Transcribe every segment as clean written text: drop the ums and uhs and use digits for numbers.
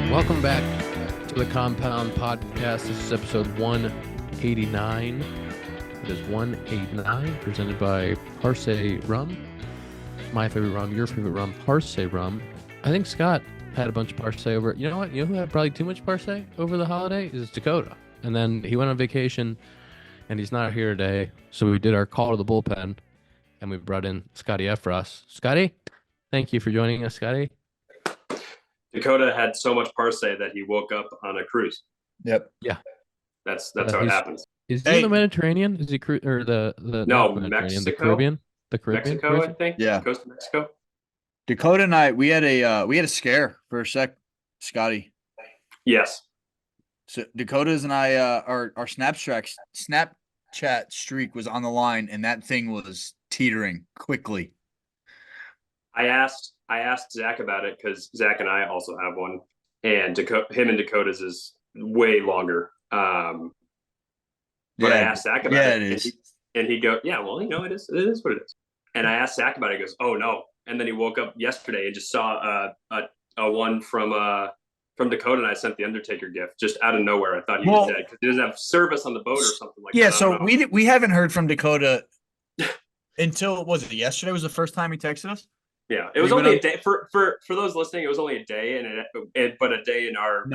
Welcome back to the Compound Podcast. This is episode 189. It is 189, presented by Parse Rum. My favorite rum, your favorite rum, Parse Rum. I think Scott had a bunch of Parse over. You know what? You know who had probably too much Parse over the holiday? Is Dakota. And then he went on vacation, and he's not here today. So we did our call to the bullpen, and we brought in Scotty Effross. Scotty, thank you for joining us, Scotty. Dakota had so much Parse that he woke up on a cruise. Yep. Yeah. That's how it happens. Is he in the Mediterranean? Is he or the no, Mediterranean, Mexico? the Caribbean? The Caribbean? Mexico, I think. Yeah. Coast of Mexico. Dakota and I, we had a scare for a sec, Scotty. Yes. So Dakota's and I, our Snapchat streak was on the line, and that thing was teetering quickly. I asked Zack about it because Zack and I also have one, and him and Dakota's is way longer. But I asked Zack about it, and he go, yeah, well, it is what it is. And I asked Zack about it. He goes, oh no. And then he woke up yesterday and just saw a one from Dakota, and I sent the Undertaker gift just out of nowhere. I thought he was dead because he doesn't have service on the boat or something like that. Yeah, so we haven't heard from Dakota until yesterday was the first time he texted us. Yeah, it was only a day for those listening. It was only a day, but a day in our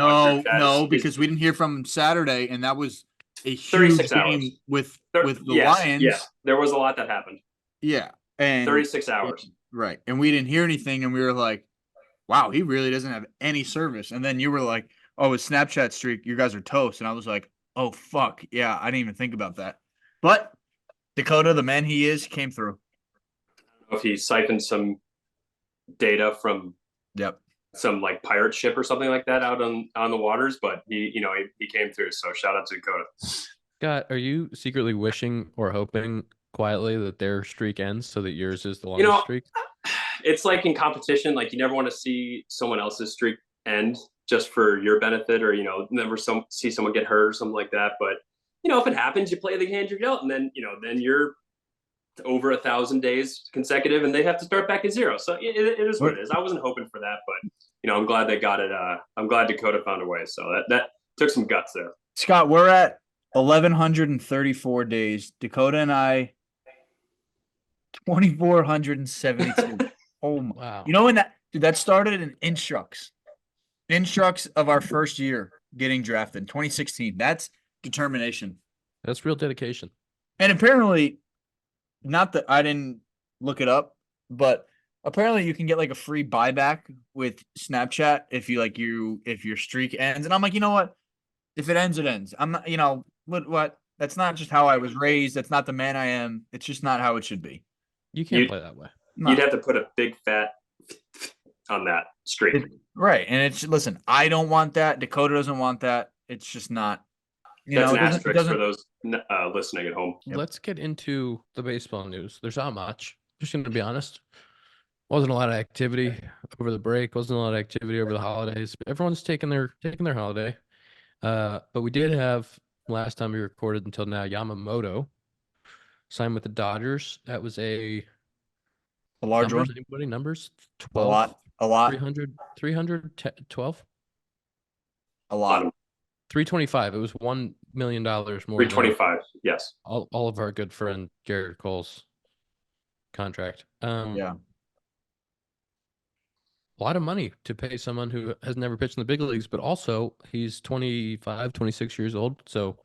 because we didn't hear from him Saturday, and that was a huge 36 game hours with the Lions. Yeah, there was a lot that happened. Yeah, and 36 hours, right? And we didn't hear anything, and we were like, "Wow, he really doesn't have any service." And then you were like, "Oh, his Snapchat streak, you guys are toast." And I was like, "Oh fuck, yeah, I didn't even think about that." But Dakota, the man he is, came through. I don't know if he siphoned some data from some like pirate ship or something like that out on the waters, but he came through, so shout out to Dakota. Scott, are you secretly wishing or hoping quietly that their streak ends so that yours is the longest streak? It's like in competition, like you never want to see someone else's streak end just for your benefit, or never see someone get hurt or something like that. But if it happens, you play the hand you're dealt, and then you're over 1,000 days consecutive, and they have to start back at zero. So it is what it is. I wasn't hoping for that, but I'm glad they got it. I'm glad Dakota found a way. So that took some guts there. Scott, we're at 1,134 days. Dakota and I, 2,472. Oh my! Wow. When that started in instructs of our first year getting drafted in 2016. That's determination. That's real dedication. And apparently, not that I didn't look it up, but apparently you can get like a free buyback with Snapchat if your streak ends. And I'm like, you know what? If it ends, it ends. I'm not, what? That's not just how I was raised. That's not the man I am. It's just not how it should be. You can't play that way. You'd have to put a big fat on that streak. Right. And listen, I don't want that. Dakota doesn't want that. It's just not. That's an asterisk for those listening at home. Yep. Let's get into the baseball news. There's not much. Just going to be honest. Wasn't a lot of activity over the break. Wasn't a lot of activity over the holidays. Everyone's taking their holiday. But we did have, last time we recorded until now, Yamamoto signed with the Dodgers. That was a large one. Anybody numbers? 12. A lot. 12. A lot. 325. It was $1 million more. 325. Yes. All of our good friend Garrett Cole's contract. Yeah. A lot of money to pay someone who has never pitched in the big leagues, but also he's 25, 26 years old. So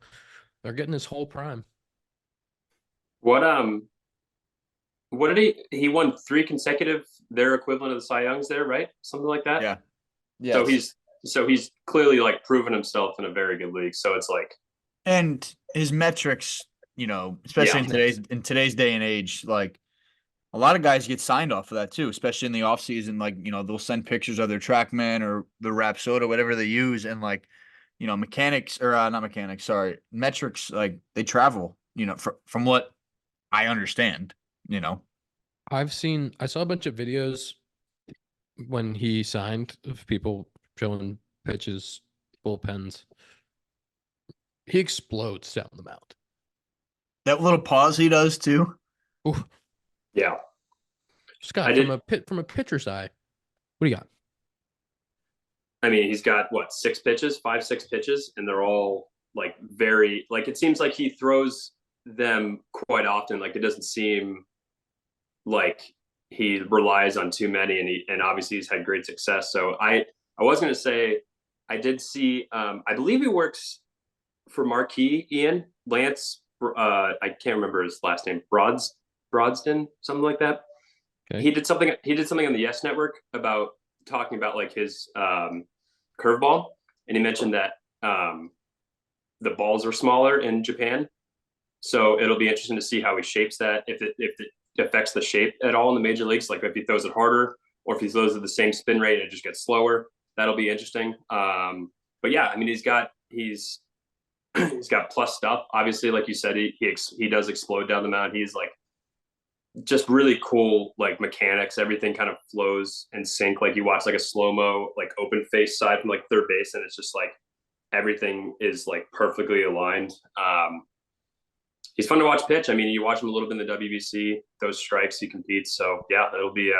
they're getting his whole prime. What did he won 3 consecutive, their equivalent of the Cy Youngs there, right? Something like that. Yeah. Yeah. So he's clearly like proven himself in a very good league. So it's like, and his metrics, especially in today's day and age, like a lot of guys get signed off of that too, especially in the off season. Like, they'll send pictures of their TrackMan or the Rapsoda, whatever they use. And like, mechanics or not mechanics, sorry, metrics, like they travel, from what I understand, I saw a bunch of videos when he signed of people showing pitches, bullpens. He explodes down the mound. That little pause he does too. Ooh. Yeah. Scott, from a pitcher's eye, what do you got? I mean, he's got what, 6 pitches, and they're all like very like it seems like he throws them quite often. Like it doesn't seem like he relies on too many, and obviously he's had great success. So I was going to say I did see I believe he works for Marquee Ian Lance. I can't remember his last name. Broadston, something like that. Okay. He did something on the Yes Network about talking about like his curveball, and he mentioned that the balls are smaller in Japan, so it'll be interesting to see how he shapes that, if it affects the shape at all in the major leagues, like if he throws it harder or if he throws at the same spin rate and it just gets slower. That'll be interesting. But yeah, I mean, he's got plus stuff. Obviously, like you said, he does explode down the mound. He's like just really cool, like mechanics. Everything kind of flows in sync. Like you watch like a slow-mo, like open face side from like third base, and it's just like everything is like perfectly aligned. He's fun to watch pitch. I mean, you watch him a little bit in the WBC, those strikes, he competes. So yeah, it'll be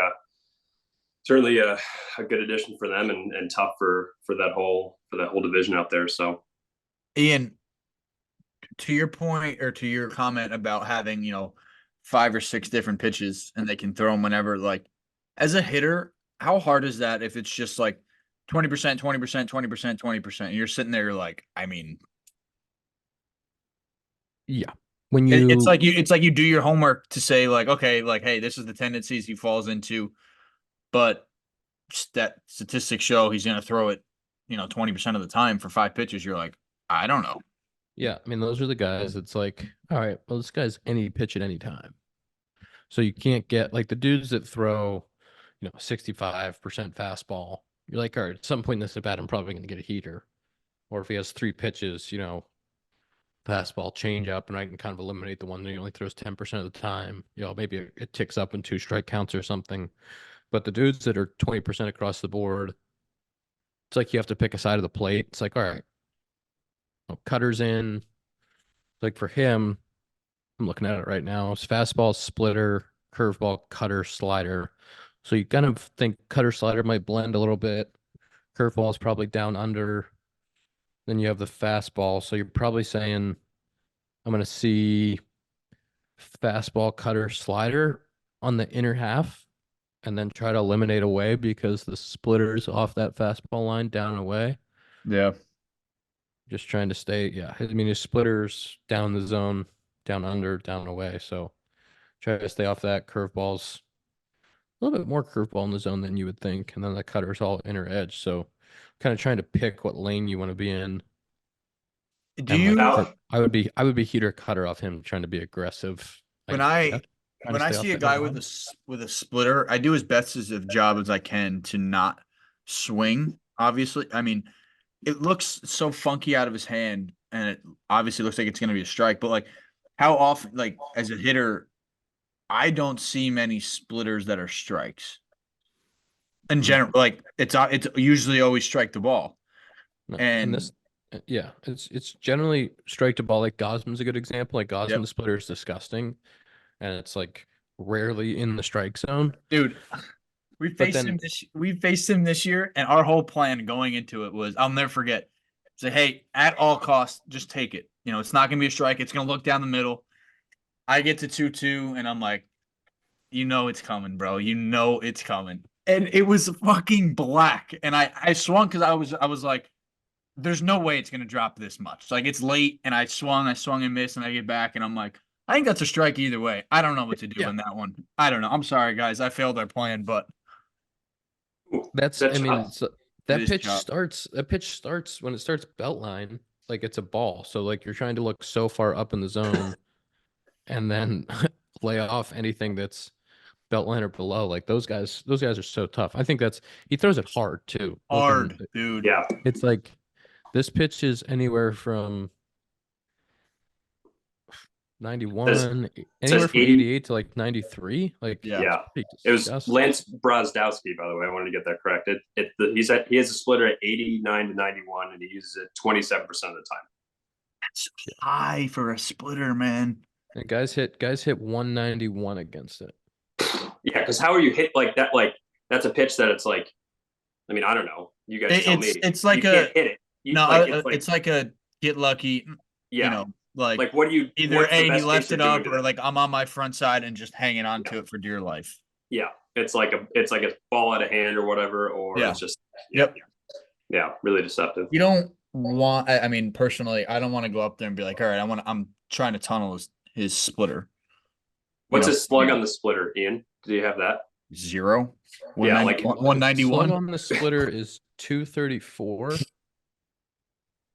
certainly a good addition for them, and tough for that whole division out there. So Ian, to your point or to your comment about having, 5 or 6 different pitches and they can throw them whenever, like as a hitter, how hard is that if it's just like 20%, 20%, 20%, 20%? And you're sitting there, you're like, I mean, Yeah. When you it's like you do your homework to say like, okay, like, hey, this is the tendencies he falls into, but that statistics show he's going to throw it, 20% of the time for 5 pitches. You're like, I don't know. Yeah, I mean, those are the guys. It's like, all right, well, this guy's any pitch at any time. So you can't get like the dudes that throw, 65% fastball. You're like, all right, at some point in this at bat, I'm probably going to get a heater. Or if he has 3 pitches, fastball, change up, and I can kind of eliminate the one that he only throws 10% of the time. Maybe it ticks up in 2 strike counts or something. But the dudes that are 20% across the board, it's like you have to pick a side of the plate. It's like, all right, cutter's in. Like for him, I'm looking at it right now. It's fastball, splitter, curveball, cutter, slider. So you kind of think cutter, slider might blend a little bit. Curveball is probably down under. Then you have the fastball. So you're probably saying I'm going to see fastball, cutter, slider on the inner half, and then try to eliminate away because the splitter's off that fastball line down and away. Yeah. Just trying to stay. Yeah. I mean, his splitter's down the zone, down under, down away. So try to stay off that. Curveballs, a little bit more curveball in the zone than you would think. And then the cutter's all inner edge. So kind of trying to pick what lane you want to be in. Do you? I would be heater cutter off him, trying to be aggressive. When I see a guy with a splitter, I do as best as a job as I can to not swing. Obviously, I mean, it looks so funky out of his hand, and it obviously looks like it's going to be a strike. But like, how often, like as a hitter, I don't see many splitters that are strikes. In general, like it's usually always strike the ball, No, and this, yeah, it's generally strike to ball. Like Gosman's a good example. Like Gosman, Yep. the splitter is disgusting, and it's like rarely in the strike zone. dude, we faced him this year, and our whole plan going into it was, I'll never forget. Say, hey, at all costs, just take it. It's not gonna be a strike. It's gonna look down the middle. I get to 2-2, and I'm like, it's coming, bro. It's coming. And it was fucking black. And I swung because I was like, there's no way it's gonna drop this much. Like it's late, and I swung and missed, and I get back, and I'm like, I think that's a strike either way. I don't know what to do in that one. I don't know. I'm sorry, guys. I failed our plan, but I mean, that pitch starts when it starts belt line, like it's a ball. So like you're trying to look so far up in the zone and then lay off anything that's belt line or below. Like those guys are so tough. I think he throws it hard too. Hard, dude. Yeah. It's like this pitch is anywhere from 91, anywhere from 88 to like 93. Like yeah. It was Lance Brozdowski, by the way. I wanted to get that correct. He has a splitter at 89 to 91, and he uses it 27% of the time. That's high for a splitter, man. And guys hit 191 against it. Yeah, because how are you hit like that? Like that's a pitch that it's like, I mean, I don't know. You guys tell me. It's like you can't hit it. it's like a get lucky. Yeah. You know, like what do you either what's the he best left case it you're up doing to or that? I'm on my front side and just hanging on to it for dear life. Yeah. It's like a ball out of hand or whatever, or Yeah. it's just Yep. Yeah, really deceptive. You don't want. I mean, personally, I don't want to go up there and be like, all right, I'm trying to tunnel his splitter. What's his slug on the splitter, Ian? Do you have that? 0. Yeah, like 191. Slug on the splitter is 234.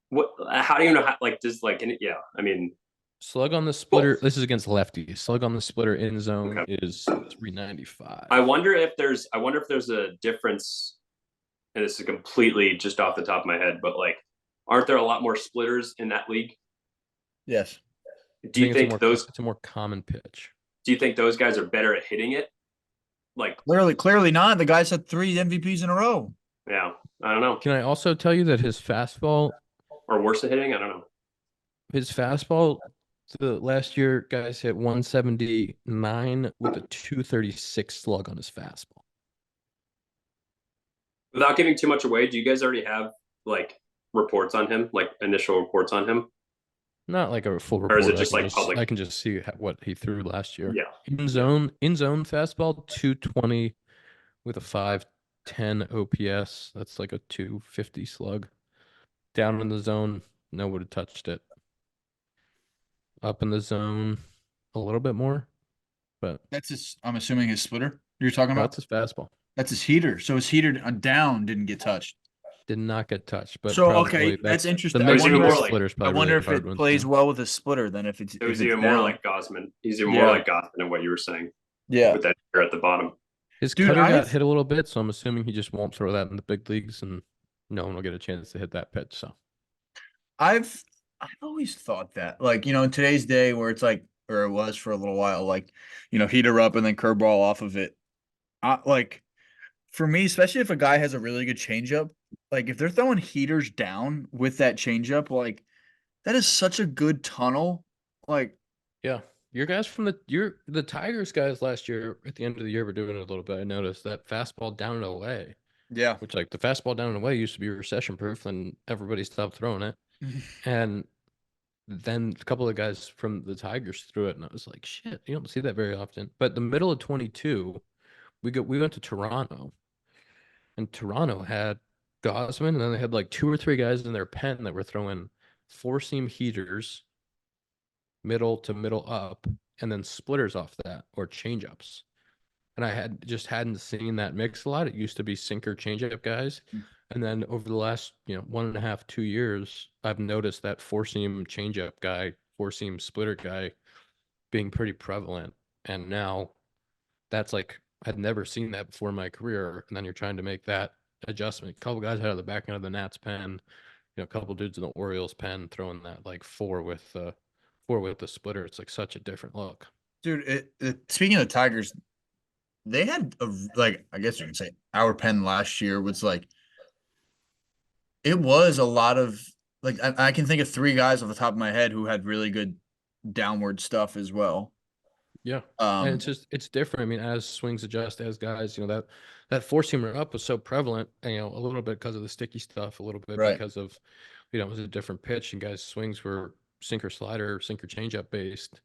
What? How do you know? I mean, Slug on the splitter. This is against lefties. Slug on the splitter in zone is 395. I wonder if there's a difference, and this is completely just off the top of my head, but like, aren't there a lot more splitters in that league? Yes. Do you think it's a more common pitch? Do you think those guys are better at hitting it? Like clearly not. The guy's had 3 MVPs in a row. Yeah, I don't know. Can I also tell you that his fastball, or worse at hitting? I don't know. His fastball, the last year, guys hit 179 with a 236 slug on his fastball. Without giving too much away, do you guys already have like reports on him, like initial reports on him? Not like a full report. Or is it just like public? I can just see what he threw last year. Yeah. In zone fastball, 220 with a 510 OPS. That's like a 250 slug. Down in the zone, no would have touched it. Up in the zone, a little bit more, but that's his. I'm assuming his splitter you're talking about. That's his fastball. That's his heater. So his heater down didn't get touched. Did not get touched, but so okay, that's interesting. I wonder if it plays well with a splitter than if it's. It was even more like Gausman. He's even more like Gausman than what you were saying. Yeah, with that here at the bottom. His cutter got hit a little bit, so I'm assuming he just won't throw that in the big leagues, and no one will get a chance to hit that pitch. So, I've always thought that, like, in today's day where it's like, or it was for a little while, like, heater up and then curveball off of it. Like, for me, especially if a guy has a really good changeup, like if they're throwing heaters down with that changeup, like that is such a good tunnel. Like, yeah, your guys from the Tigers guys last year at the end of the year were doing it a little bit. I noticed that fastball down and away. Yeah, which like the fastball down and away used to be recession proof, and everybody stopped throwing it. And then a couple of guys from the Tigers threw it, and I was like, shit, you don't see that very often. But the middle of 22, we went to Toronto, and Toronto had Gausman, and then they had like 2 or 3 guys in their pen that were throwing 4-seam heaters, middle to middle up, and then splitters off that or changeups. And I hadn't seen that mix a lot. It used to be sinker changeup guys. And then over the last, 1.5, 2 years, I've noticed that 4-seam changeup guy, 4-seam splitter guy being pretty prevalent. And now that's like, I'd never seen that before in my career. And then you're trying to make that adjustment. A couple guys out of the back end of the Nats pen, a couple dudes in the Orioles pen throwing that like 4 with the splitter. It's like such a different look. Dude, speaking of the Tigers, they had I guess you can say our pen last year was like, it was a lot of like, I can think of 3 guys off the top of my head who had really good downward stuff as well. Yeah. And it's different. I mean, as swings adjust, as guys, that 4-seamer up was so prevalent, a little bit because of the sticky stuff, a little bit because of, it was a different pitch, and guys' swings were sinker slider, sinker changeup based.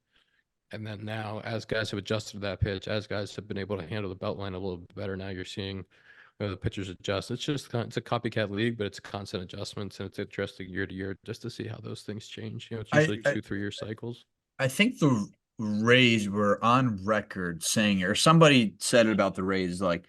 And then now, as guys have adjusted to that pitch, as guys have been able to handle the belt line a little bit better, now you're seeing the pitchers adjust. It's a copycat league, but it's constant adjustments, and it's interesting year to year just to see how those things change. It's usually 2-3 year cycles. I think the Rays were on record saying it, or somebody said it about the Rays, like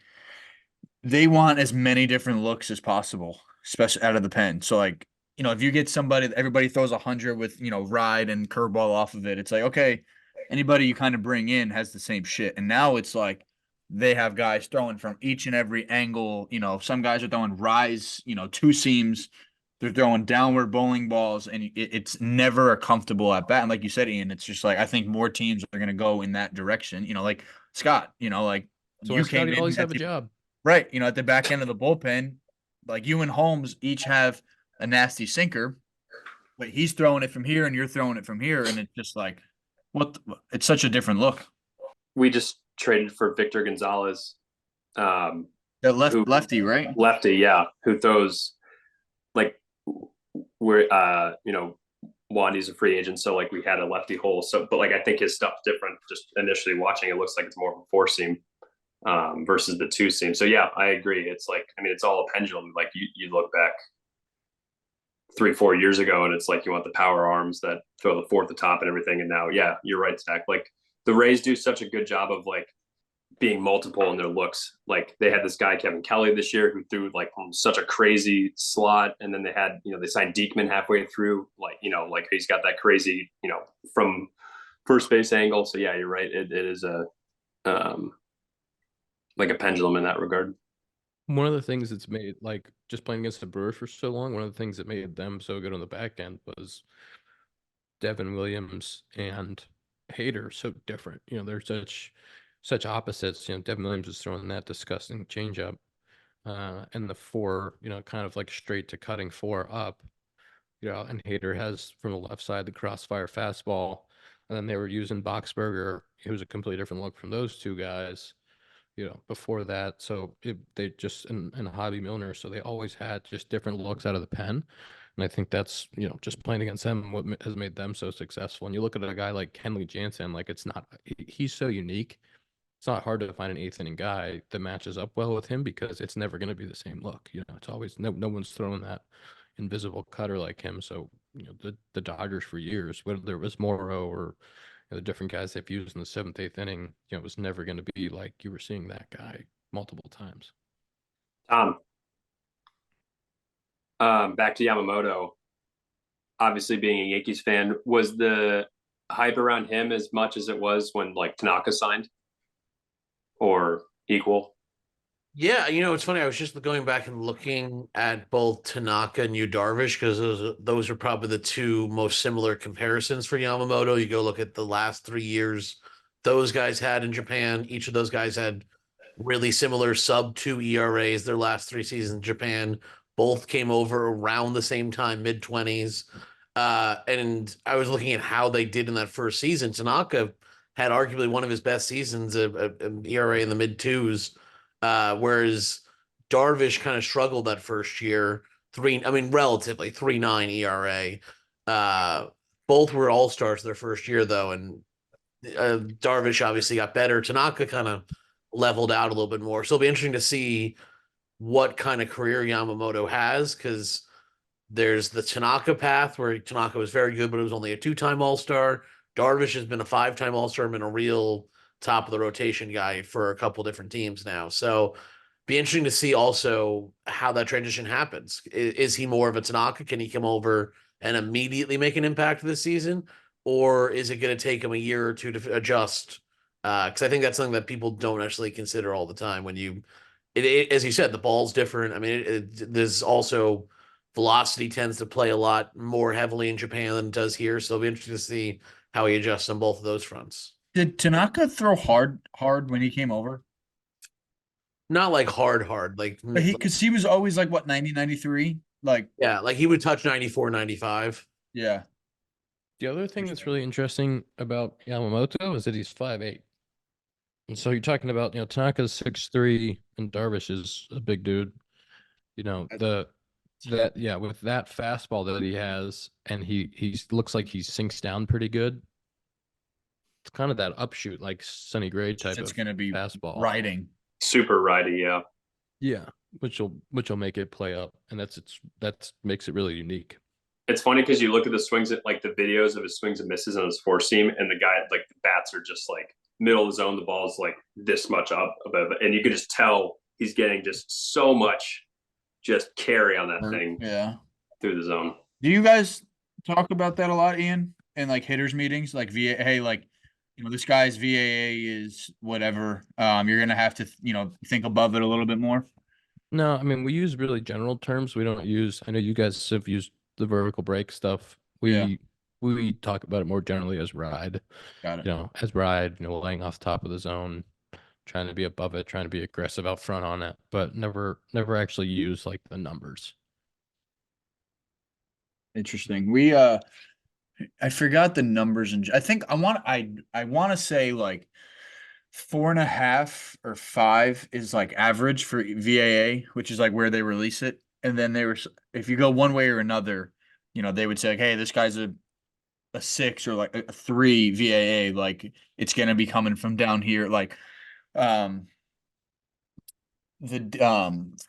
they want as many different looks as possible, especially out of the pen. So like, if you get somebody, everybody throws 100 with, ride and curveball off of it. It's like, okay, anybody you kind of bring in has the same shit. And now it's like they have guys throwing from each and every angle. Some guys are throwing rise, 2 seams. They're throwing downward bowling balls, and it's never a comfortable at bat. And like you said, Ian, it's just like, I think more teams are going to go in that direction. Like Scott, like so you Scotty always have a job. Right. At the back end of the bullpen, like you and Holmes each have a nasty sinker, but he's throwing it from here and you're throwing it from here. And it's just like, it's such a different look. We just traded for Victor Gonzalez That lefty, right? Lefty, yeah, who throws like we're Wandy's a free agent, so like we had a lefty hole. So, but like I think his stuff's different. Just initially watching, it looks like it's more of a four seam versus the two seam. So yeah, I agree. It's like it's all a pendulum. Like you look back 3-4 years ago, and it's like you want the power arms that throw the four at the top and everything. And now, yeah, you're right, Zach. Like the Rays do such a good job of like being multiple in their looks. Like they had this guy Kevin Kelly this year who threw like such a crazy slot, and then they had they signed Diekman halfway through, like like he's got that crazy from first base angle. So yeah, you're right. It is a like a pendulum in that regard. One of the things that's made, like, just playing against the Brewers for so long, one of the things that made them so good on the back end was Devin Williams and Hader so different. They're such opposites. Devin Williams is throwing that disgusting changeup, and the four, kind of like straight to cutting four up. And Hader has from the left side the crossfire fastball, and then they were using Boxberger. It was a completely different look from those two guys. Before that, so they just and Hobby Milner, so they always had just different looks out of the pen. And I think that's, just playing against them, what has made them so successful. And you look at a guy like Kenley Jansen, like he's so unique. It's not hard to find an eighth inning guy that matches up well with him because it's never going to be the same look. It's always no one's throwing that invisible cutter like him. So, the Dodgers for years, whether it was Morrow or the different guys they've used in the seventh, eighth inning, it was never going to be like you were seeing that guy multiple times. Back to Yamamoto. Obviously, being a Yankees fan, was the hype around him as much as it was when like Tanaka signed, or equal? Yeah, it's funny. I was just going back and looking at both Tanaka and Yu Darvish because those are probably the two most similar comparisons for Yamamoto. You go look at the last 3 years those guys had in Japan. Each of those guys had really similar sub-2 ERAs their last 3 seasons in Japan. Both came over around the same time, mid-20s. And I was looking at how they did in that first season. Tanaka had arguably one of his best seasons, an ERA in the mid-2s. Whereas Darvish kind of struggled that first year, relatively 3.9 ERA. Both were all-stars their first year, though, and Darvish obviously got better. Tanaka kind of leveled out a little bit more. So it'll be interesting to see what kind of career Yamamoto has, because there's the Tanaka path where Tanaka was very good, but it was only a 2-time All-Star. Darvish has been a 5-time All-Star and been a real top of the rotation guy for a couple different teams now. So be interesting to see also how that transition happens. Is he more of a Tanaka? Can he come over and immediately make an impact this season? Or is it going to take him a year or two to adjust? Because I think that's something that people don't actually consider all the time when as you said, the ball's different. There's also velocity tends to play a lot more heavily in Japan than it does here. So it'll be interesting to see how he adjusts on both of those fronts. Did Tanaka throw hard when he came over? Not like hard, like because he was always like what 90, 93? Like yeah, like he would touch 94, 95. Yeah. The other thing that's really interesting about Yamamoto is that he's 5'8". And so you're talking about, Tanaka's 6'3", and Darvish is a big dude. With that fastball that he has, and he looks like he sinks down pretty good. It's kind of that upshoot, like Sonny Gray type it's of going to be fastball. Riding. Super ridey, yeah. Yeah, which will make it play up, and that makes it really unique. It's funny because you look at the swings at like the videos of his swings and misses on his four seam, and the guy, like the bats are just like middle of the zone. The ball's like this much up above it, and you could just tell he's getting just so much just carry on that thing. Yeah, through the zone. Do you guys talk about that a lot, Ian, in like hitters meetings? Like hey, like this guy's VAA is whatever. You're gonna have to think above it a little bit more. No, we use really general terms. We don't use. I know you guys have used the vertical break stuff. We talk about it more generally as ride. Got it. As ride. Laying off top of the zone, trying to be above it, trying to be aggressive out front on it, but never actually use like the numbers. Interesting. We I forgot the numbers, and I think I want to say like 4.5 or 5 is like average for VAA, which is like where they release it. And then if you go one way or another, they would say, like, hey, this guy's a 6 or like a 3 VAA. Like it's gonna be coming from down here. Like the That's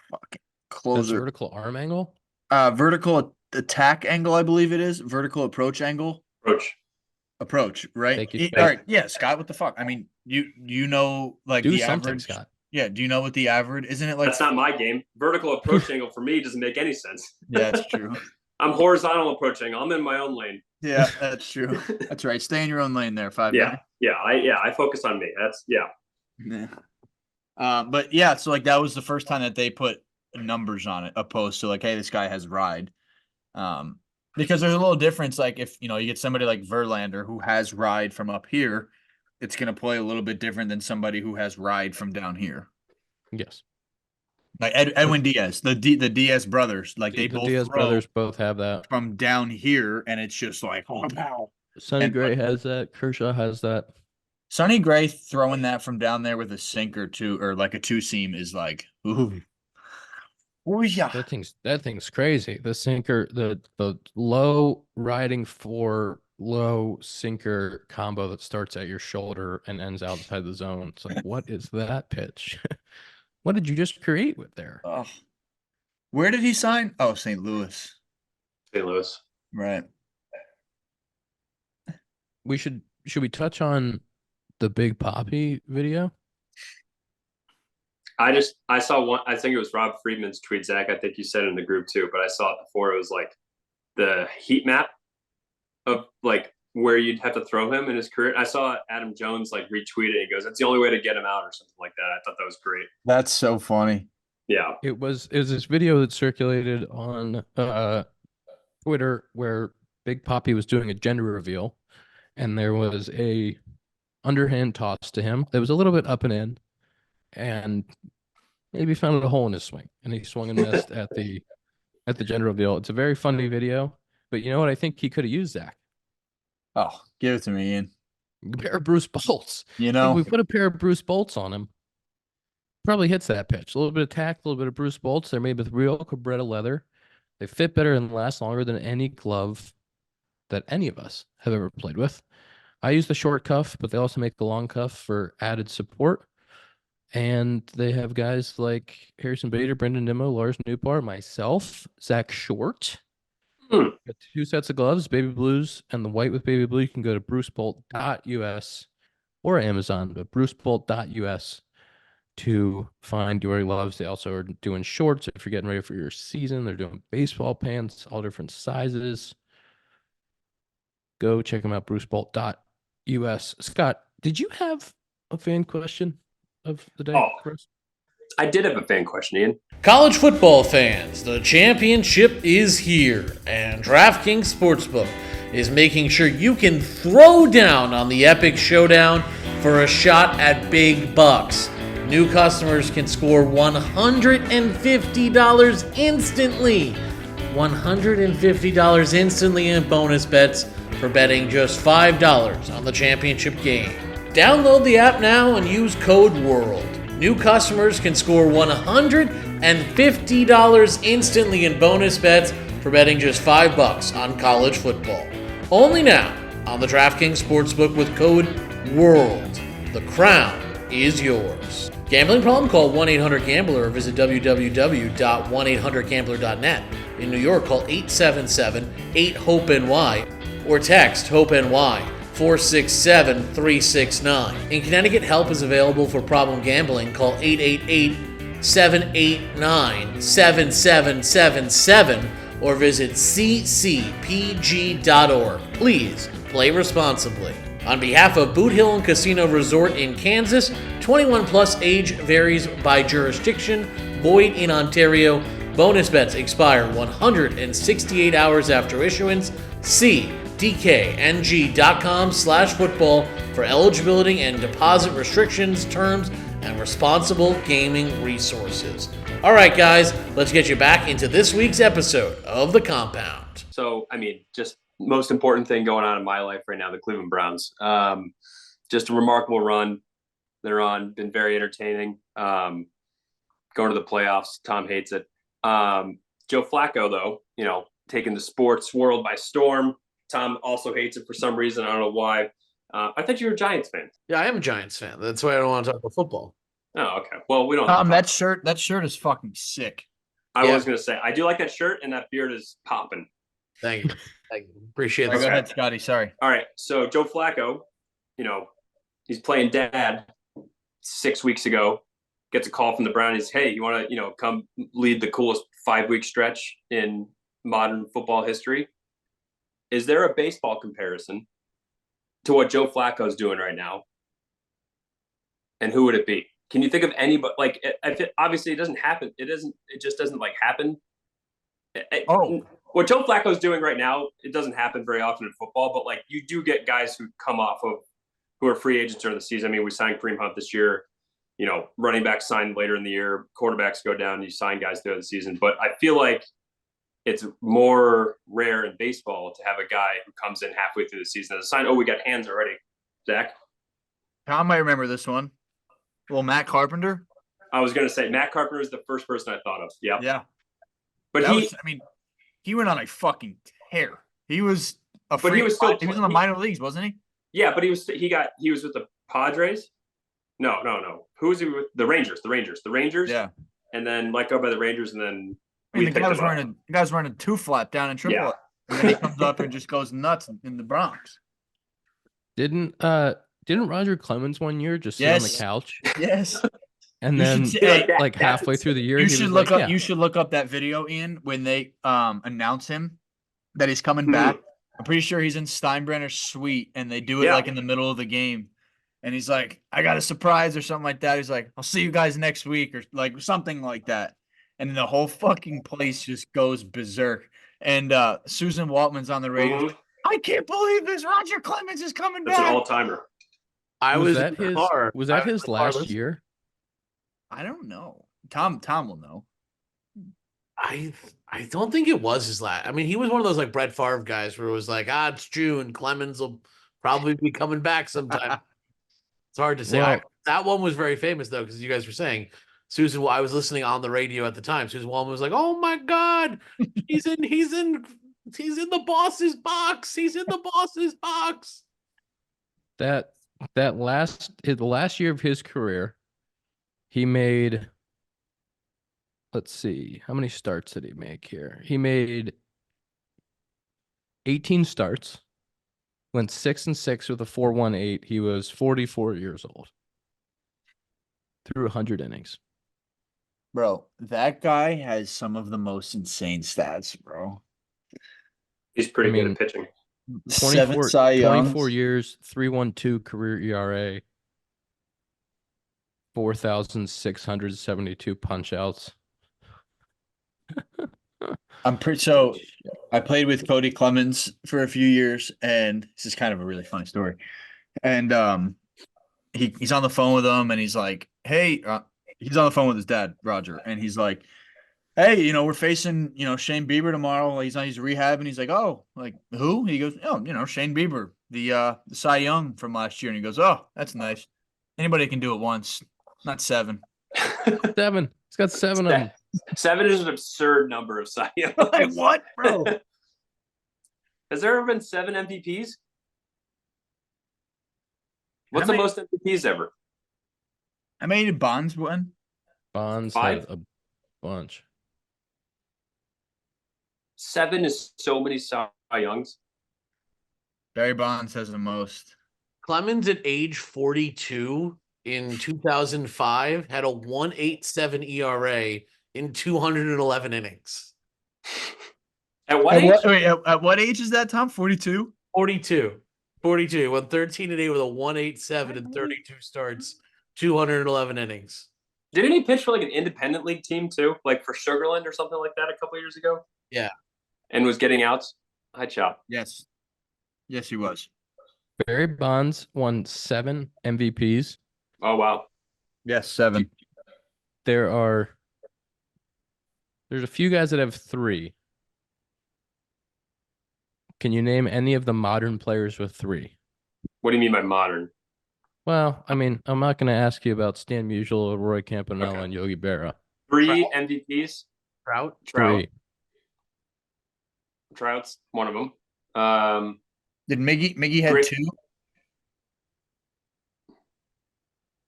closer vertical arm angle. vertical attack angle, I believe it is. Vertical approach angle. Approach, right? Thank you. All right, yeah, Scott. What the fuck? I mean, you know, like Do the something, average. Scott. Yeah, do you know what the average? Isn't it like? That's not my game. Vertical approach angle for me doesn't make any sense. Yeah, that's true. I'm horizontal approach angle. I'm in my own lane. Yeah, that's true. That's right. Stay in your own lane there, 5 Yeah, I focus on me. That's Yeah. But yeah, so like that was the first time that they put numbers on it, opposed to like, hey, this guy has ride. Because there's a little difference. Like if you get somebody like Verlander who has ride from up here, it's gonna play a little bit different than somebody who has ride from down here. Yes. Like Edwin Diaz, the Diaz brothers, like they The both Diaz throw brothers both have that. from down here, and it's just like, oh, pow. Sonny And, Gray has that. Kershaw has that. Sonny Gray throwing that from down there with a sinker or like a 2-seam is like, ooh. Oh yeah. That thing's crazy. The sinker, the low riding for low sinker combo that starts at your shoulder and ends outside the zone. It's like, what is that pitch? What did you just create with there? Oh. Where did he sign? Oh, St. Louis. St. Louis. Right. Should we touch on the Big Papi video? I saw one. I think it was Rob Friedman's tweet. Zach, I think you said it in the group too, but I saw it before. It was like the heat map of like where you'd have to throw him in his career. I saw Adam Jones like retweet it. And he goes, "That's the only way to get him out," or something like that. I thought that was great. That's so funny. Yeah, It was this video that circulated on Twitter where Big Papi was doing a gender reveal, and there was a underhand toss to him that was a little bit up and in, and maybe found a hole in his swing, and he swung and missed at the gender reveal. It's a very funny video, but you know what I think he could have used, Zach? Oh, give it to me, Ian. A pair of Bruce Bolts. If we put a pair of Bruce Bolts on him, probably hits that pitch. A little bit of tack, a little bit of Bruce Bolts. They're made with real Cabretta leather. They fit better and last longer than any glove that any of us have ever played with. I use the short cuff, but they also make the long cuff for added support. And they have guys like Harrison Bader, Brendan Nimmo, Lars Newbar, myself, Zach Short. Got 2 sets of gloves, baby blues and the white with baby blue. You can go to brucebolt.us or Amazon, but brucebolt.us to find your gloves. They also are doing shorts if you're getting ready for your season. They're doing baseball pants, all different sizes. Go check them out, brucebolt.us. Scott, did you have a fan question of the day for us? I did have a fan question, Ian. College football fans, the championship is here, and DraftKings Sportsbook is making sure you can throw down on the epic showdown for a shot at big bucks. New customers can score $150 instantly. $150 instantly in bonus bets for betting just $5 on the championship game. Download the app now and use code WORLD. New customers can score $150 instantly in bonus bets for betting just $5 on college football. Only now on the DraftKings Sportsbook with code WORLD. The crown is yours. Gambling problem? Call 1-800-GAMBLER or visit www.1800gambler.net. In New York, call 877-8-HOPE-NY or text HOPE-NY 467-369. In Connecticut, help is available for problem gambling. Call 888-789-7777 or visit ccpg.org. Please play responsibly. On behalf of Boot Hill and Casino Resort in Kansas, 21 plus age varies by jurisdiction, void in Ontario. Bonus bets expire 168 hours after issuance. See dkng.com/football for eligibility and deposit restrictions, terms, and responsible gaming resources. All right, guys, let's get you back into this week's episode of The Compound. So, I mean, just most important thing going on in my life right now, the Cleveland Browns. Just a remarkable run. they're on. Been very entertaining. Going to the playoffs. Tom hates it. Joe Flacco, though, taking the sports world by storm. Tom also hates it for some reason. I don't know why. I thought you were a Giants fan. Yeah, I am a Giants fan. That's why I don't want to talk about football. Oh, okay. Well, we don't. That shirt is fucking sick. I was going to say, I do like that shirt, and that beard is popping. Thank you. Thank you. Appreciate Go that. ahead, Scotty. Sorry. All right. So Joe Flacco, he's playing dad 6 weeks ago. Gets a call from the Brownies. Hey, you want to, come lead the coolest 5-week stretch in modern football history? Is there a baseball comparison to what Joe Flacco's doing right now? And who would it be? Can you think of anybody? Like, obviously, it doesn't happen. It just doesn't happen. What Joe Flacco's doing right now, it doesn't happen very often in football. But you do get guys who come off of who are free agents during the season. I mean, we signed Kareem Hunt this year. Running backs signed later in the year. Quarterbacks go down. You sign guys throughout the season. But I feel like it's more rare in baseball to have a guy who comes in halfway through the season as a sign. Oh, we got hands already. Zach? Tom might remember this one. Well, Matt Carpenter. I was going to say Matt Carpenter is the first person I thought of. Yeah. Yeah. But he went on a fucking tear. He was he was in the minor leagues, wasn't he? Yeah, but he was with the Padres. No. Who was he with? The Rangers. Yeah. And then let go by the Rangers, and then the guy was running a 2-flat down in Triple A. And then he comes up and just goes nuts in the Bronx. Didn't Roger Clemens one year just sit on the couch? Yes. And then halfway through the year, you should look up that video, Ian, when they announce him that he's coming back. I'm pretty sure he's in Steinbrenner's suite, and they do it in the middle of the game. And he's like, I got a surprise or something like that. He's like, I'll see you guys next week or something like that. And then the whole fucking place just goes berserk. And Susan Waltman's on the radio. Mm-hmm. I can't believe this. Roger Clemens is coming back. That's an all-timer. Was that his last year? I don't know. Tom will know. I don't think it was his last. I mean, he was one of those Brett Favre guys where it was it's June. Clemens will probably be coming back sometime. It's hard to say. Well, that one was very famous though, because you guys were saying Susan. I was listening on the radio at the time. Susan Wallman was like, "Oh my God, he's in the boss's box. He's in the boss's box." The last year of his career, he made. Let's see, how many starts did he make here? He made 18 starts. Went 6-6 with a 4.18. He was 44 years old. Threw 100 innings. Bro, that guy has some of the most insane stats, bro. He's pretty good at pitching. 24 years, 3.12 career ERA, 4,672 punch outs. I played with Cody Clemens for a few years, and this is kind of a really funny story. And he's on the phone with him, and he's like, "Hey," he's on the phone with his dad, Roger, and he's like, "Hey, we're facing Shane Bieber tomorrow. He's rehab," and he's like, "Oh, like who?" He goes, "Oh, Shane Bieber, the Cy Young from last year," and he goes, "Oh, that's nice. Anybody can do it once, not 7." 7. He's got 7 of them. 7 is an absurd number of Cy Young. Like what, bro? Has there ever been 7 MVPs? What's the most MVPs ever? How many did Bonds win? Bonds 5? had a bunch. 7 is so many Cy Youngs. Barry Bonds has the most. Clemens at age 42 in 2005 had a 1.87 ERA in 211 innings. At what age? At what age is that, Tom? 42? 42. 42. Went 13-8 with a 1.87 in 32 starts, 211 innings. Didn't he pitch for an independent league team too? Like for Sugarland or something like that a couple years ago? Yeah. And was getting outs? High chop. Yes. Yes, he was. Barry Bonds won 7 MVPs. Oh, wow. Yes, 7. There's a few guys that have 3. Can you name any of the modern players with 3? What do you mean by modern? Well, I mean, I'm not going to ask you about Stan Musial, Roy Campanella, Okay. and Yogi Berra. 3 MVPs. Trout. Three. Trout's one of them. Did Miggy had Griff- 2?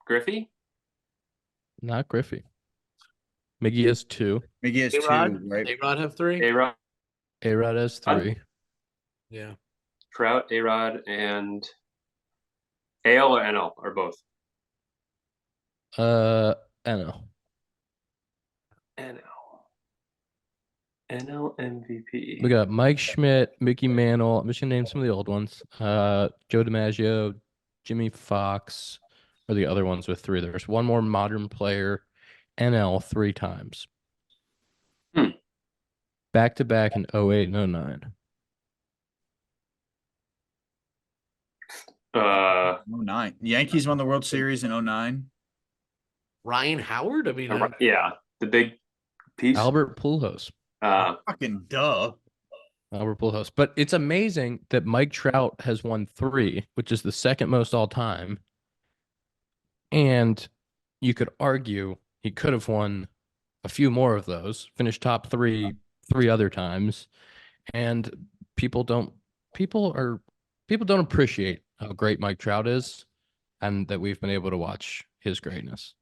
Griffey. Not Griffey. Miggy has 2. Miggy has 2, A-Rod. right? A-Rod have 3. A-Rod, A-Rod has 3. Yeah. Trout, A-Rod, and AL or NL or both. NL. NL MVP. We got Mike Schmidt, Mickey Mantle. I'm just gonna name some of the old ones. Joe DiMaggio, Jimmy Fox are the other ones with 3. There's one more modern player, NL 3 times. Back to back in 08 and 09. 09. The Yankees won the World Series in 09. Ryan Howard. I mean, yeah, the big piece. Albert Pujols. Fucking duh. Albert Pujols. But it's amazing that Mike Trout has won 3, which is the second most all time. And you could argue he could have won a few more of those, finished top 3 other times. And people don't appreciate how great Mike Trout is and that we've been able to watch his greatness.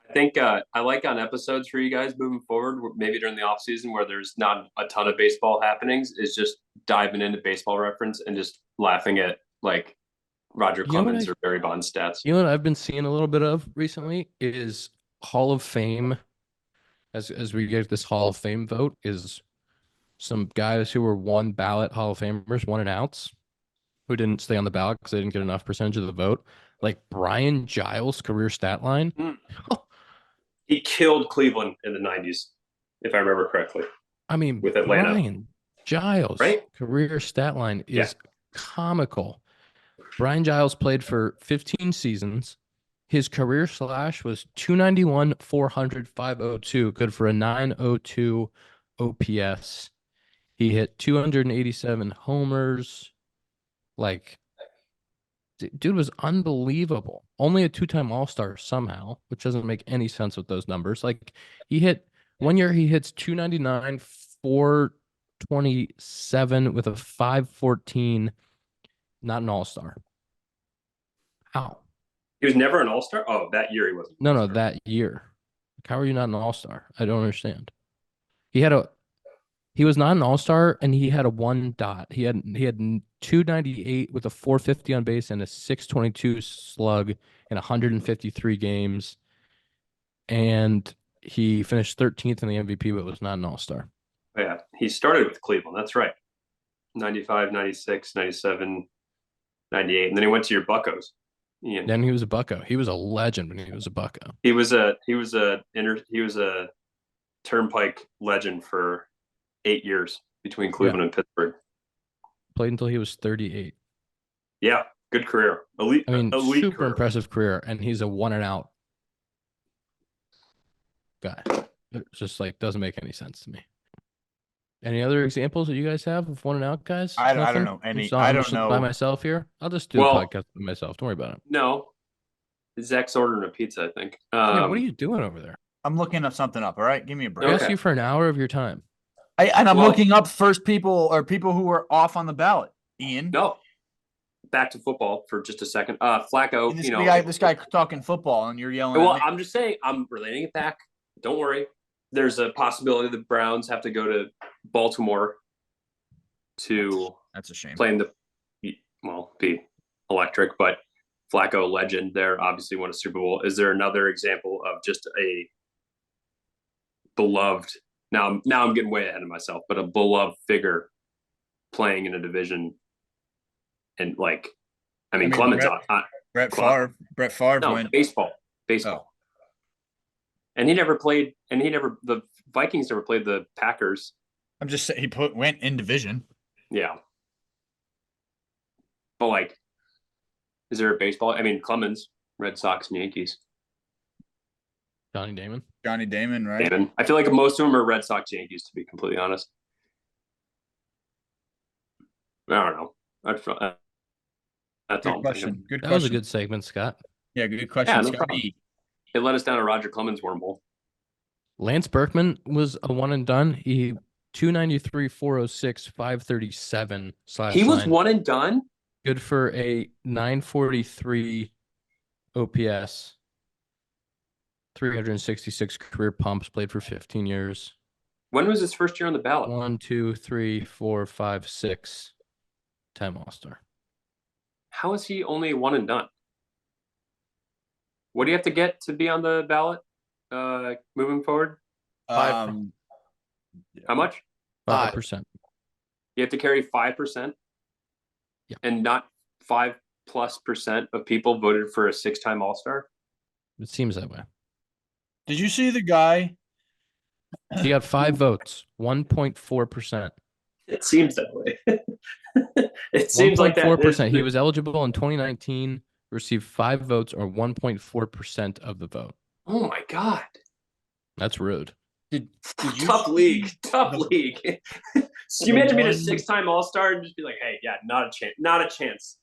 I think I like on episodes for you guys moving forward, maybe during the off season where there's not a ton of baseball happenings, is just diving into baseball reference and just laughing at like Roger Clemens or Barry Bonds stats. You know what I've been seeing a little bit of recently is Hall of Fame. As we get this Hall of Fame vote, is some guys who were 1 ballot Hall of Famers, 1 and outs, who didn't stay on the ballot because they didn't get enough percentage of the vote. Like Brian Giles' career stat line. He killed Cleveland in the 90s, if I remember correctly. I mean, with Atlanta. Brian Giles' career stat line is comical. Brian Giles played for 15 seasons. His career slash was 291, 400, 502, good for a 902 OPS. He hit 287 homers. Like, dude was unbelievable. Only a 2-time All-Star somehow, which doesn't make any sense with those numbers. Like, he hit 1 year, he hits 299, 427 with a 514, not an All-Star. How? He was never an All-Star? Oh, that year he wasn't. No, that year. How are you not an All-Star? I don't understand. He was not an All-Star, and he had a 1 dot. He had 298 with a 450 on base and a 622 slug in 153 games. And he finished 13th in the MVP, but was not an All-Star. Yeah, he started with Cleveland. That's right. 95, 96, 97, 98. And then he went to your Buccos. Ian. Then he was a Bucco. He was a legend when he was a Bucco. He was a Turnpike legend for 8 years between Cleveland and Pittsburgh. Played until he was 38. Yeah, good career. Elite super career. impressive career, and he's a 1 and out guy. It just like doesn't make any sense to me. Any other examples that you guys have of 1 and out guys? I don't know any. I don't know by myself here. I'll just do the podcast by myself. Don't worry about it. No, Zach's ordering a pizza, I think. Yeah, what are you doing over there? I'm looking up something up. All right, give me a break. I asked you for an hour of your time. I'm looking up people who were off on the ballot. Ian. No. Back to football for just a second. Flacco, this guy talking football, and you're yelling. Well, I'm just saying, I'm relating it back. Don't worry. There's a possibility the Browns have to go to Baltimore to that's a shame. Play in be electric, but Flacco legend there obviously won a Super Bowl. Is there another example of just a beloved? Now I'm getting way ahead of myself, but a beloved figure playing in a division, and Clemens Brett Favre. Brett Favre went baseball. Oh. And the Vikings never played the Packers. I'm just saying went in division. Yeah. But is there a baseball? I mean, Clemens, Red Sox and Yankees. Johnny Damon, right? Damon. I feel like most of them are Red Sox, Yankees, to be completely honest. I don't know. That's Good all I'm thinking. question. Good That was a question. good segment, Scott. Yeah, good question. Yeah, no problem. Scotty. It led us down a Roger Clemens wormhole. Lance Berkman was a one and done. He 293, 406, 537 He was /9. one and done. Good for a 943 OPS. 366 career pumps. Played for 15 years. When was his first year on the ballot? 1, 2, 3, 4, 5, 6. 10 All-Star. How is he only one and done? What do you have to get to be on the ballot moving forward? Five. How much? 5%. You have to carry 5%. Yeah. And not 5+% of people voted for a 6-time All-Star. It seems that way. Did you see the guy? He got 5 votes. 1.4%. It seems that way. It seems like that. 1.4%. He was eligible in 2019, received 5 votes or 1.4% of the vote. Oh my God. That's rude. Did you Tough see league. Tough the- league. So you imagine being a one- 6-time All-Star and just be like, hey, yeah, not a chance. Not a chance.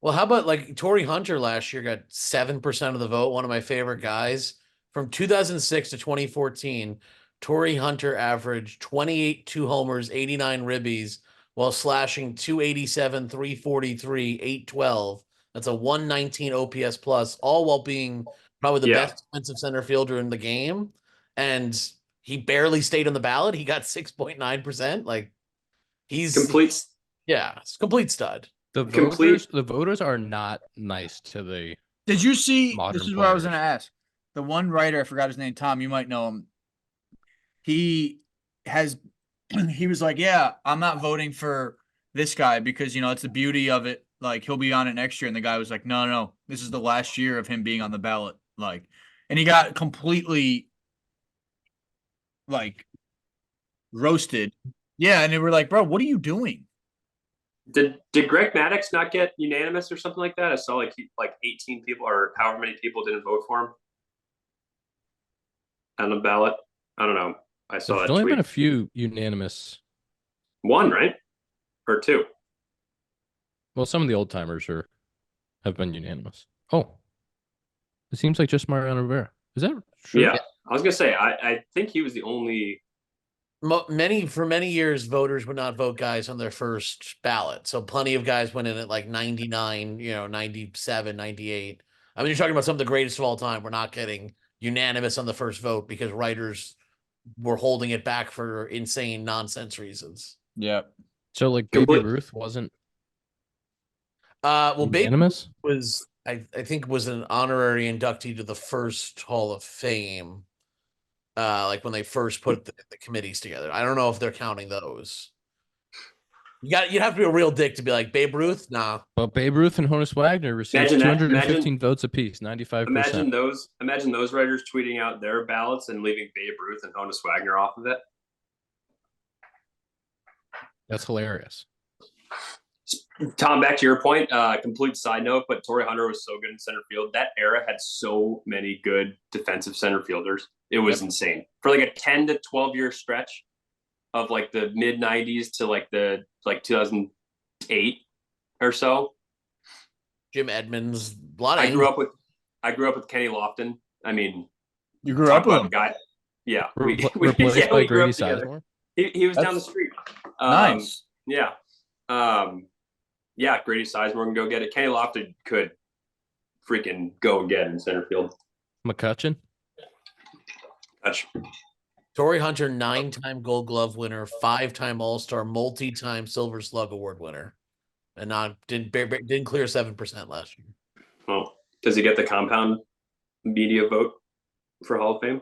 Well, how about like Torrey Hunter last year got 7% of the vote, one of my favorite guys. From 2006 to 2014, Torrey Hunter averaged 28 2 homers, 89 ribbies, while slashing 287, 343, 812. That's a 119 OPS plus, all while being probably the Yeah. best defensive center fielder in the game. And he barely stayed on the ballot. He got 6.9%. Like he's Complete. yeah, it's a complete stud. The voters are not nice to the Did you see? Modern This is what I was going to players. ask. The one writer, I forgot his name. Tom, you might know him. He was like, "Yeah, I'm not voting for this guy because it's the beauty of it. Like he'll be on it next year." And the guy was like, "No, no, this is the last year of him being on the ballot." Like, and he got completely like roasted. Yeah, and they were like, "Bro, what are you doing?" Did Greg Maddux not get unanimous or something like that? I saw like 18 people or however many people didn't vote for him on the ballot. I don't know. I saw There's that only tweet. been a few unanimous. 1, right? Or 2? Well, some of the old timers have been unanimous. Oh, it seems like just Mariano Rivera. Is that true? Yeah. I was gonna say I think he was the only. For many years, voters would not vote guys on their first ballot. So plenty of guys went in at like 99, 97, 98. I mean, you're talking about some of the greatest of all time. We're not getting unanimous on the first vote because writers were holding it back for insane nonsense reasons. Yeah. So like Baby Ruth wasn't Well, Babe unanimous? was I think was an honorary inductee to the first Hall of Fame. Like when they first put the committees together. I don't know if they're counting those. You'd have to be a real dick to be like Babe Ruth. Nah. But Babe Ruth and Honus Wagner received Imagine that. 215 votes apiece, 95%. Imagine those writers tweeting out their ballots and leaving Babe Ruth and Honus Wagner off of it. That's hilarious. Tom, back to your point, complete side note, but Torrey Hunter was so good in center field. That era had so many good defensive center fielders. It was insane. For like a 10 to 12 year stretch of like the mid 90s to like 2008 or so. Jim Edmonds. I grew up with Kenny Lofton. I mean, You grew up with him. guy. Yeah. Replaced by Grady Sizemore? He was down the street. Nice. Yeah. Yeah, Grady Sizemore can go get it. Kenny Lofton could freaking go and get in center field. McCutcheon? Torrey Hunter, 9-time Gold Glove winner, 5-time All-Star, multi-time Silver Slug Award winner, and didn't clear 7% last year. Well, does he get the compound media vote for Hall of Fame?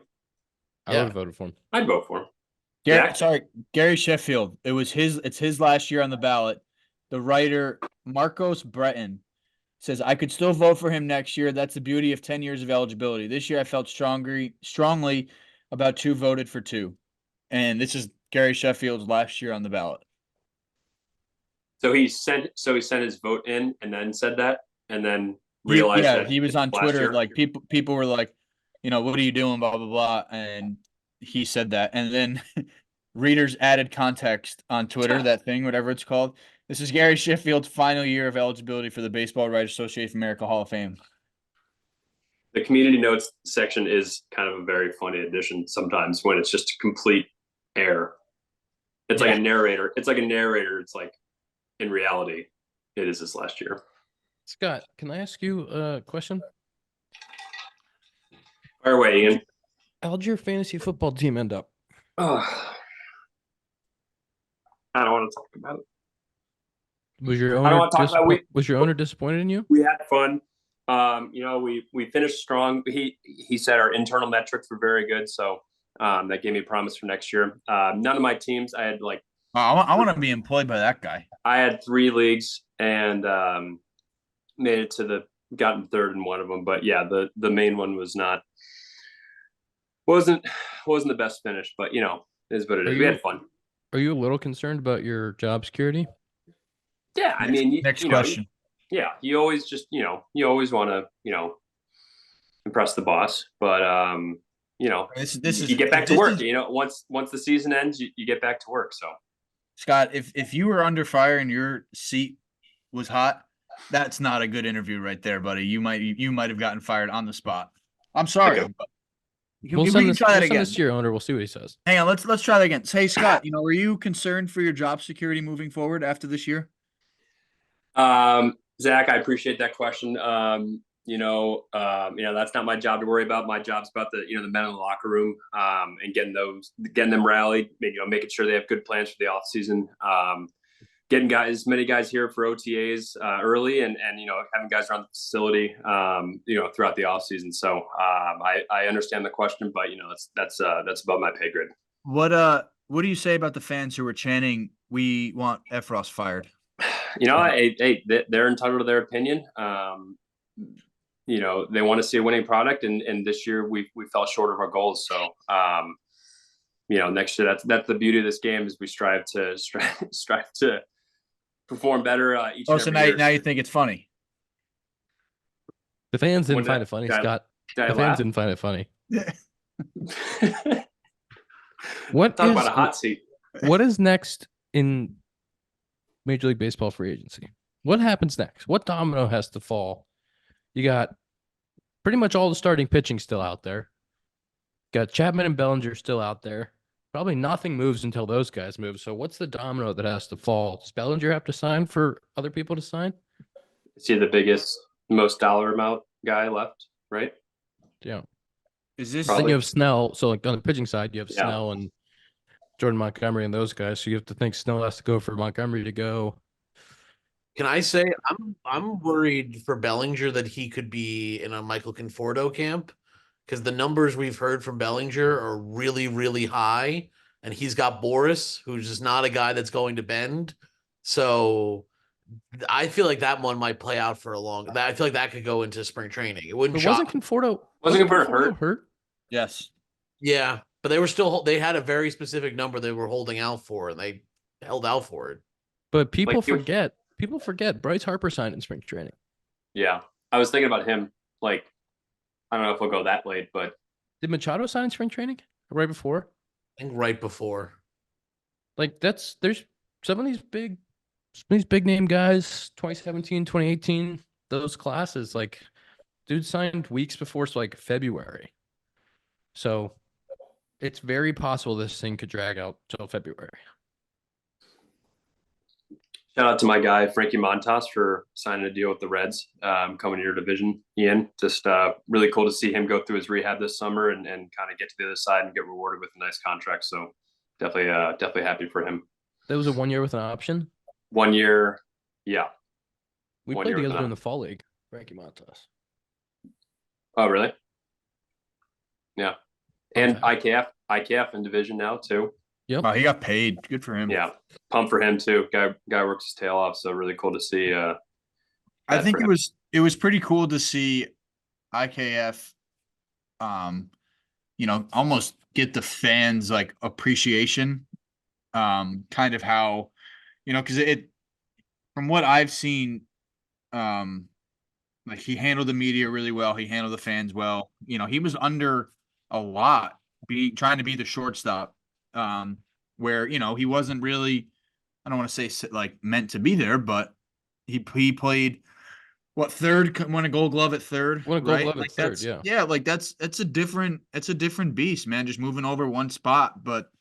I would have voted for him. I'd vote for him. Gary Sheffield. It's his last year on the ballot. The writer Marcos Breton says, "I could still vote for him next year. That's the beauty of 10 years of eligibility. This year I felt strongly about 2 voted for 2." And this is Gary Sheffield's last year on the ballot. So he sent his vote in and then said that and then realized that he was on Twitter. year. Like people were like, what are you doing? Blah, blah, blah. And he said that. And then readers added context on Twitter, that thing, whatever it's called. This is Gary Sheffield's final year of eligibility for the Baseball Writers Association of America Hall of Fame. The community notes section is kind of a very funny addition sometimes when it's just complete air. It's like a narrator. It's like in reality, it is this last year. Scott, can I ask you a question? Fire away, Ian. How'd your fantasy football team end up? I don't want to talk about it. Was your I don't owner want to talk about was your owner disappointed in you? We had fun. We finished strong. He said our internal metrics were very good, so that gave me a promise for next year. None of my teams, I had like. I want to be employed by that guy. I had 3 leagues and made it to gotten third in one of them, but yeah, the main one wasn't the best finish, but is what it is. We had fun. Are you a little concerned about your job security? Yeah, I mean, next question. You always just, you always want to, impress the boss, but you get back to work. Once the season ends, you get back to work. So, Scott, if you were under fire and your seat was hot, that's not a good interview right there, buddy. You might have gotten fired on the spot. I'm sorry. Okay. We'll send this to your owner. We'll see what he says. Hang on, let's try that again. Hey, Scott, are you concerned for your job security moving forward after this year? Zack, I appreciate that question. That's not my job to worry about. My job's about the men in the locker room, and getting them rallied, making sure they have good plans for the off season. Getting many guys here for OTAs early, and having guys around the facility, throughout the off season. So I understand the question, but that's above my pay grade. What do you say about the fans who were chanting, "We want Effross fired"? They're entitled to their opinion. They want to see a winning product, and this year we fell short of our goals. So, next year that's the beauty of this game is we strive to perform better each. Oh, so now you think it's funny? The fans didn't find it funny, Scott. The fans didn't find it funny. Talk about a hot seat. What is next in Major League Baseball free agency? What happens next? What domino has to fall? You got pretty much all the starting pitching still out there. Got Chapman and Bellinger still out there. Probably nothing moves until those guys move. So what's the domino that has to fall? Does Bellinger have to sign for other people to sign? Is he the biggest, most dollar amount guy left, right? Yeah. Is this? Then you have Snell. So like on the pitching side, you have Snell and Jordan Montgomery and those guys. So you have to think Snell has to go for Montgomery to go. Can I say I'm worried for Bellinger that he could be in a Michael Conforto camp, because the numbers we've heard from Bellinger are really, really high, and he's got Boris, who's just not a guy that's going to bend. So I feel like that one might play out for a long. I feel like that could go into spring training. It wouldn't. Wasn't Conforto hurt? Yes. Yeah, but they had a very specific number they were holding out for, and they held out for it. But people forget. People forget Bryce Harper signed in spring training. Yeah, I was thinking about him. Like, I don't know if we'll go that late, but did Machado sign in spring training right before? I think right before. Like there's some of these big name guys, 2017, 2018, those classes, like dude signed weeks before, so like February. So it's very possible this thing could drag out till February. Shout out to my guy, Frankie Montas, for signing a deal with the Reds, coming to your division, Ian. Just really cool to see him go through his rehab this summer and kind of get to the other side and get rewarded with a nice contract. So definitely happy for him. That was a 1 year with an option? 1 year, yeah. We played together in the fall league, Frankie Montas. Oh, really? Yeah. And IKF in division now, too. Yep. Oh, he got paid. Good for him. Yeah. Pumped for him too. Guy works his tail off. So really cool to see. I think it was pretty cool to see IKF, almost get the fans like appreciation, kind of how, because it, from what I've seen, like he handled the media really well. He handled the fans well. He was under a lot trying to be the shortstop. Where he wasn't really I don't want to say like meant to be there, but he played what, third, won a Gold Glove at third, Won a Gold right? Glove at Like third, that's yeah. like that's a different beast, man. Just moving over one spot, but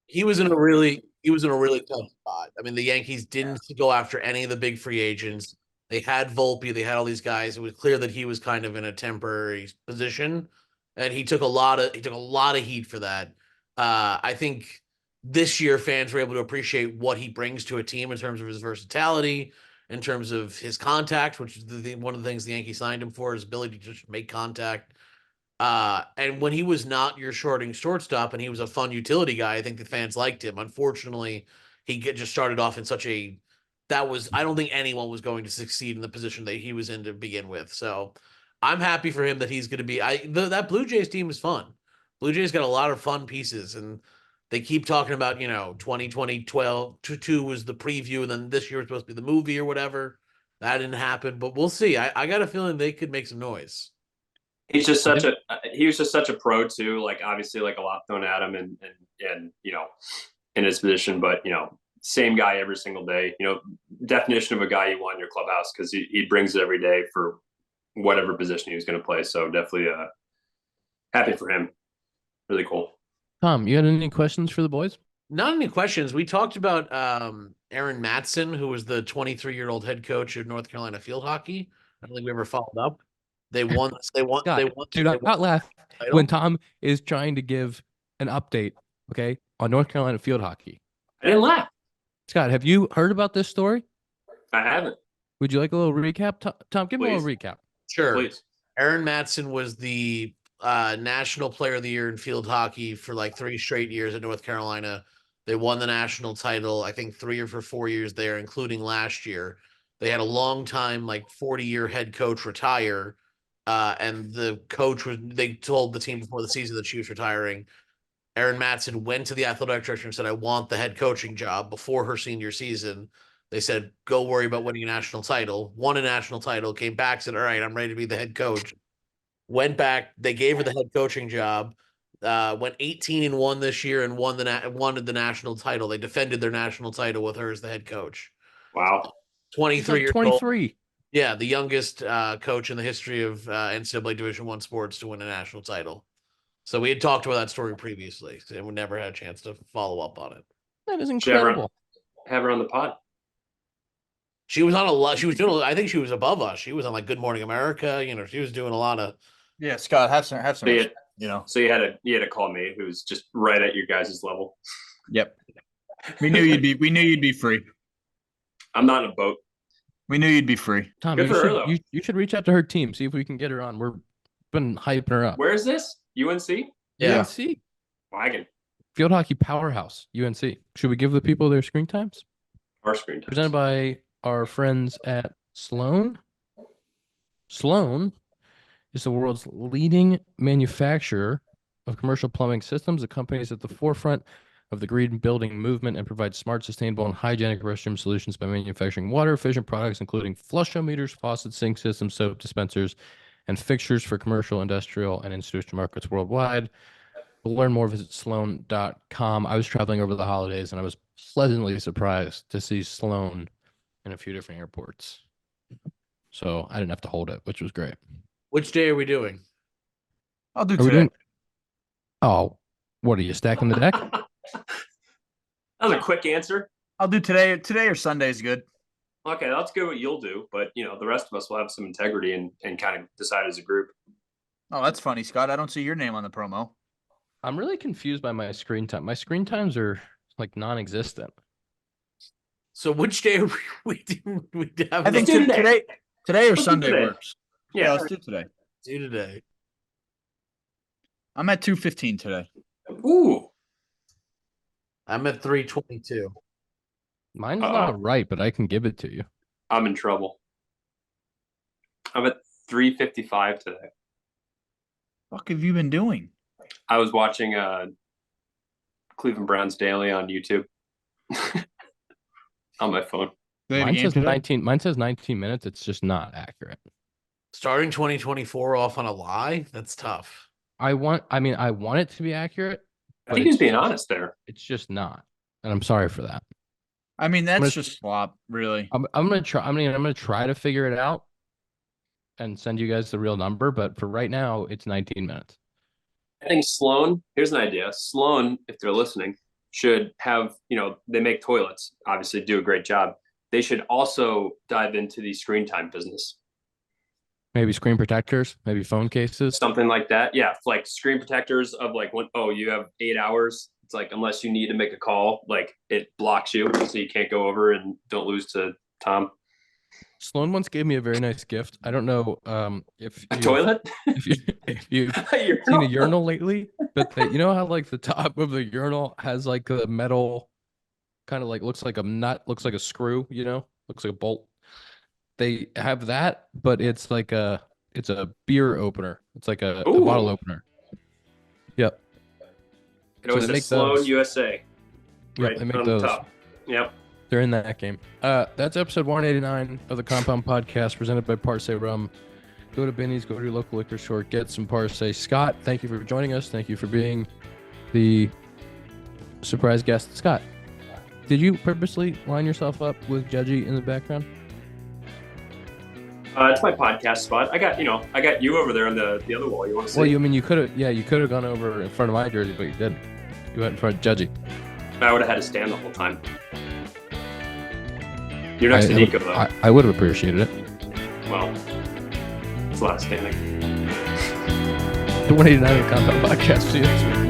He was in a really tough spot. I mean, the Yankees didn't go after any of the big free agents. They had Volpe, they had all these guys. It was clear that he was kind of in a temporary position, and he took a lot of heat for that. I think this year fans were able to appreciate what he brings to a team in terms of his versatility, in terms of his contact, which is one of the things the Yankees signed him for, his ability to just make contact. And when he was not your shortstop and he was a fun utility guy, I think the fans liked him. Unfortunately, just started off in I don't think anyone was going to succeed in the position that he was in to begin with. So I'm happy for him that he's going to be, that Blue Jays team is fun. Blue Jays got a lot of fun pieces, and they keep talking about, 2020, 2 was the preview, and then this year was supposed to be the movie or whatever. That didn't happen, but we'll see. I got a feeling they could make some noise. He was just such a pro too. Like obviously, like a lot thrown at him, and in his position, but same guy every single day. Definition of a guy you want in your clubhouse, because he brings it every day for whatever position he was going to play. So definitely happy for him. Really cool. Tom, you had any questions for the boys? Not any questions. We talked about Aaron Matson, who was the 23-year-old head coach of North Carolina field hockey. I don't think we ever followed up. They won. Scott, do not laugh when Tom is trying to give an update, okay, on North Carolina field hockey. I didn't laugh. Scott, have you heard about this story? I haven't. Would you like a little recap? Tom, give me a little recap. Sure. Please. Aaron Matson was the National Player of the Year in field hockey for like 3 straight years at North Carolina. They won the national title, I think 3 or 4 years there, including last year. They had a long time, like 40-year head coach retire. And the coach they told the team before the season that she was retiring. Aaron Matson went to the athletic director and said, I want the head coaching job before her senior season. They said, go worry about winning a national title. Won a national title, came back, said, all right, I'm ready to be the head coach. Went back, they gave her the head coaching job, went 18-1 this year and won the national title. They defended their national title with her as the head coach. Wow. 23 years 23. old. Yeah, the youngest coach in the history of NCAA Division I sports to win a national title. So we had talked about that story previously, and we never had a chance to follow up on it. That is incredible. Have her on the pod. She was on a lot. She was doing. I think she was above us. She was on like Good Morning America. She was doing a lot of. Yeah, Scott, have some. So you had to call me, who's just right at your guys' level. Yep. We knew you'd be free. I'm not in a boat. We knew you'd be free. Tom, you should reach out to her team, see if we can get her on. We've been hyping her up. Where is this? UNC? Yeah. UNC. Wagon. Field hockey powerhouse, UNC. Should we give the people their screen times? Our screen times. Presented by our friends at Sloan. Sloan is the world's leading manufacturer of commercial plumbing systems. The company is at the forefront of the green building movement and provides smart, sustainable, and hygienic restroom solutions by manufacturing water-efficient products, including flushometers, faucets, sink systems, soap dispensers, and fixtures for commercial, industrial, and institutional markets worldwide. To learn more, visit sloan.com. I was traveling over the holidays, and I was pleasantly surprised to see Sloan in a few different airports. So I didn't have to hold it, which was great. Which day are we doing? I'll do today. Oh, what are you, stacking the deck? That was a quick answer. I'll do today. Today or Sunday is good. Okay, that's good what you'll do, but the rest of us will have some integrity and kind of decide as a group. Oh, that's funny, Scott. I don't see your name on the promo. I'm really confused by my screen time. My screen times are like non-existent. So which day are we have? I think today or Sunday works. Yeah, let's do today. Do today. I'm at 2:15 today. Ooh. I'm at 3:22. Mine's not right, but I can give it to you. I'm in trouble. I'm at 3:55 today. What have you been doing? I was watching Cleveland Browns Daily on YouTube on my phone. Mine says 19. Mine says 19 minutes. It's just not accurate. Starting 2024 off on a lie? That's tough. I want it to be accurate. I think he's being honest there. It's just not. And I'm sorry for that. I mean, that's just slop, really. I'm gonna try. I'm gonna try to figure it out and send you guys the real number. But for right now, it's 19 minutes. I think Sloan, here's an idea. Sloan, if they're listening, should have, they make toilets, obviously do a great job. They should also dive into the screen time business. Maybe screen protectors, maybe phone cases. Something like that. Yeah. Like screen protectors of like, you have 8 hours. It's like, unless you need to make a call, like it blocks you so you can't go over and don't lose to Tom. Sloan once gave me a very nice gift. I don't know if a toilet. if you've seen a urinal lately, but you know how like the top of the urinal has like the metal, kind of like looks like a nut, looks like a screw, looks like a bolt. They have that, but it's a beer opener. It's like a bottle opener. Yep. It always says Sloan USA. Right, yep, they make those. Top. Yep. They're in that game. That's episode 189 of the Compound Podcast, presented by Parse Rum. Go to Binny's, go to your local liquor store, get some Parse. Scott, thank you for joining us. Thank you for being the surprise guest. Scott, did you purposely line yourself up with Judgy in the background? It's my podcast spot. I got you over there on the other wall. You want to see? Well, you could have gone over in front of my jersey, but you didn't. You went in front of Judgy. I would have had to stand the whole time. You're next to Nico, though. I would have appreciated it. Well, it's a lot of standing. The 189 of the Compound Podcast. See you next week.